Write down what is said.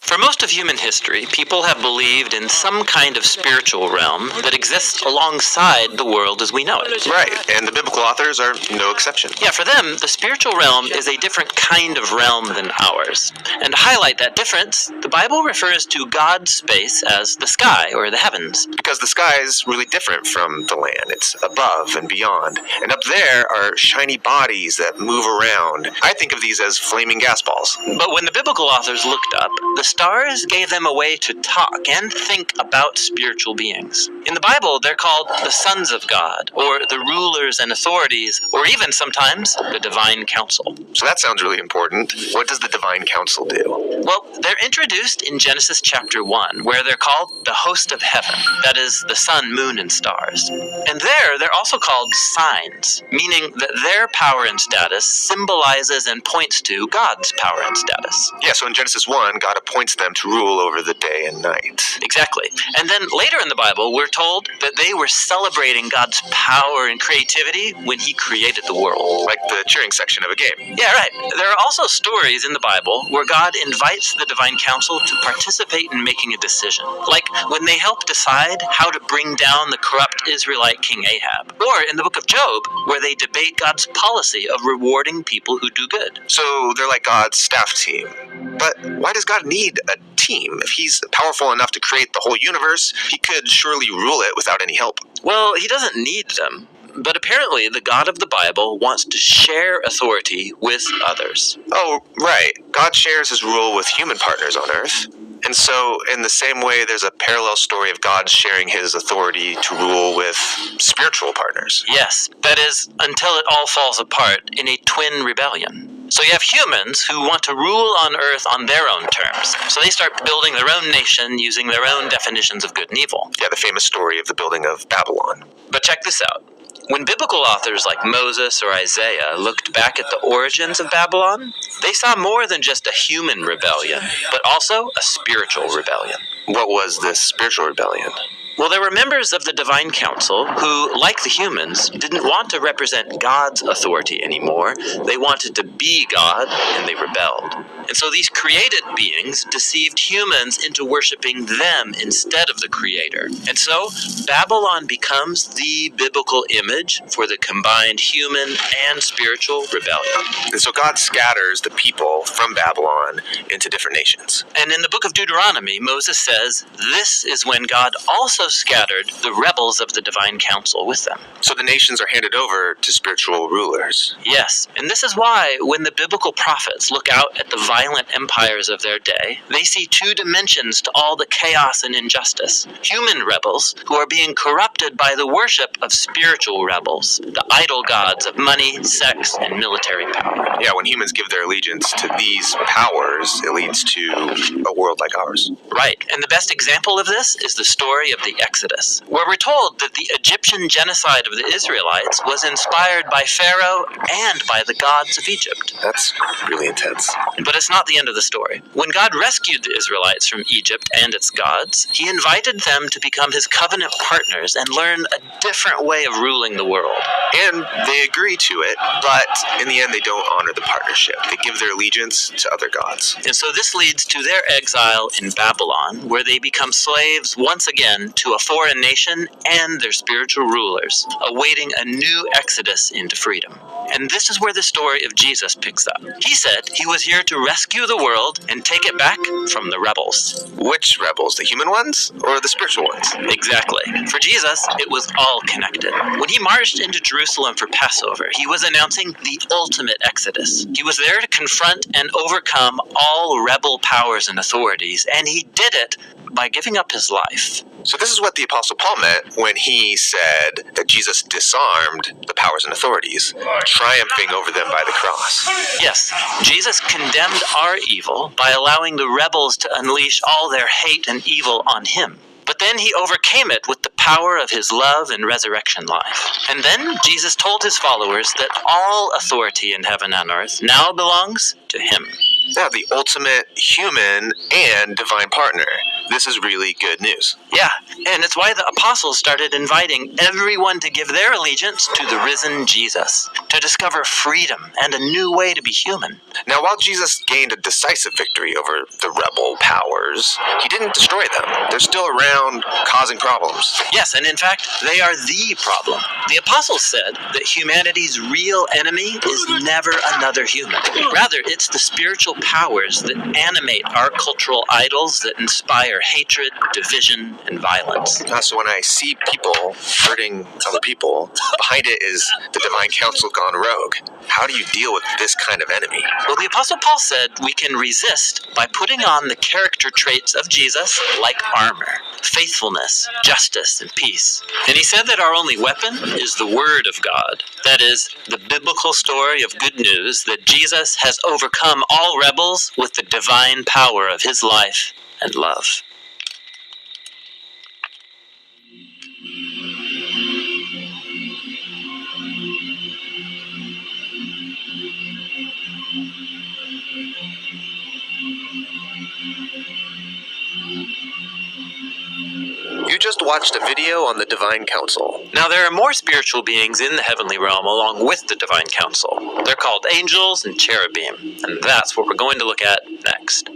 For most of human history, people have believed in some kind of spiritual realm that exists alongside the world as we know it. Right, and the biblical authors are no exception. Yeah, for them, the spiritual realm is a different kind of realm than ours. And to highlight that difference, the Bible refers to God's space as the sky or the heavens. Because the sky is really different from the land. It's above and beyond. And up there are shiny bodies that move around. I think of these as flaming gas balls. But when the biblical authors looked up, the stars gave them a way to talk and think about spiritual beings. In the Bible, they're called the sons of God, or the rulers and authorities, or even sometimes the divine council. So that sounds really important. What does the divine council do? Well, they're introduced in Genesis chapter 1, where they're called the host of heaven, that is, the sun, moon, and stars. And there, they're also called signs, meaning that their power and status symbolizes and points to God's power and status. Yeah, so in Genesis 1, God appoints them to rule over the day and night. Exactly. And then later in the Bible, we're told that they were celebrating God's power and creativity when he created the world. Like the cheering section of a game. Yeah, right. There are also stories in the Bible where God invites the divine council to participate in making a decision. Like when they help decide how to bring down the corrupt Israelite king Ahab. Or in the book of Job, where they debate God's policy of rewarding people who do good. So they're like God's staff team. But why does God need a team? If he's powerful enough to create the whole universe, he could surely rule it without any help. Well, he doesn't need them. But apparently, the God of the Bible wants to share authority with others. Oh, right. God shares his rule with human partners on Earth. And so, in the same way, there's a parallel story of God sharing his authority to rule with spiritual partners. Yes, that is, until it all falls apart in a twin rebellion. So you have humans who want to rule on Earth on their own terms. So they start building their own nation using their own definitions of good and evil. Yeah, the famous story of the building of Babylon. But check this out. When biblical authors like Moses or Isaiah looked back at the origins of Babylon, they saw more than just a human rebellion, but also a spiritual rebellion. What was this spiritual rebellion? Well, there were members of the divine council who, like the humans, didn't want to represent God's authority anymore. They wanted to be God, and they rebelled. And so these created beings deceived humans into worshiping them instead of the Creator. And so Babylon becomes the biblical image for the combined human and spiritual rebellion. And so God scatters the people from Babylon into different nations. And in the book of Deuteronomy, Moses says, this is when God also scattered the rebels of the divine council with them. So the nations are handed over to spiritual rulers. Yes, and this is why when the biblical prophets look out at the violent empires of their day, they see two dimensions to all the chaos and injustice. Human rebels who are being corrupted by the worship of spiritual rebels, the idol gods of money, sex, and military power. Yeah, when humans give their allegiance to these powers, it leads to a world like ours. Right, and the best example of this is the story of the Exodus, where we're told that the Egyptian genocide of the Israelites was inspired by Pharaoh and by the gods of Egypt. That's really intense. But it's not the end of the story. When God rescued the Israelites from Egypt and its gods, he invited them to become his covenant partners and learn a different way of ruling the world. And they agree to it, but in the end they don't honor the partnership. They give their allegiance to other gods. And so this leads to their exile in Babylon, where they become slaves once again to a foreign nation and their spiritual rulers, awaiting a new exodus into freedom. And this is where the story of Jesus picks up. He said he was here to rescue the world and take it back from the rebels. Which rebels? The human ones or the spiritual ones? Exactly. For Jesus, it was all connected. When he marched into Jerusalem for Passover, he was announcing the ultimate exodus. He was there to confront and overcome all rebel powers and authorities, and he did it by giving up his life. So this is what the Apostle Paul meant when he said that Jesus disarmed the powers and authorities, triumphing over them by the cross. Yes, Jesus condemned our evil by allowing the rebels to unleash all their hate and evil on him. But then he overcame it with the power of his love and resurrection life. And then Jesus told his followers that all authority in heaven and earth now belongs to him. Yeah, the ultimate human and divine partner. this is really good news. Yeah, and it's why the apostles started inviting everyone to give their allegiance to the risen Jesus, to discover freedom and a new way to be human. Now, while Jesus gained a decisive victory over the rebel powers, he didn't destroy them. They're still around, causing problems. Yes, and in fact, they are the problem. The apostles said that humanity's real enemy is never another human. Rather, it's the spiritual powers that animate our cultural idols that inspire hatred, division, and violence. So when I see people hurting other people, behind it is the divine council gone rogue. How do you deal with this kind of enemy? Well, the Apostle Paul said we can resist by putting on the character traits of Jesus like armor, faithfulness, justice, and peace. And he said that our only weapon is the Word of God. That is, the biblical story of good news that Jesus has overcome all rebels with the divine power of his life and love. You just watched a video on the Divine Council. Now, there are more spiritual beings in the heavenly realm along with the divine council. They're called angels and cherubim, and that's what we're going to look at next.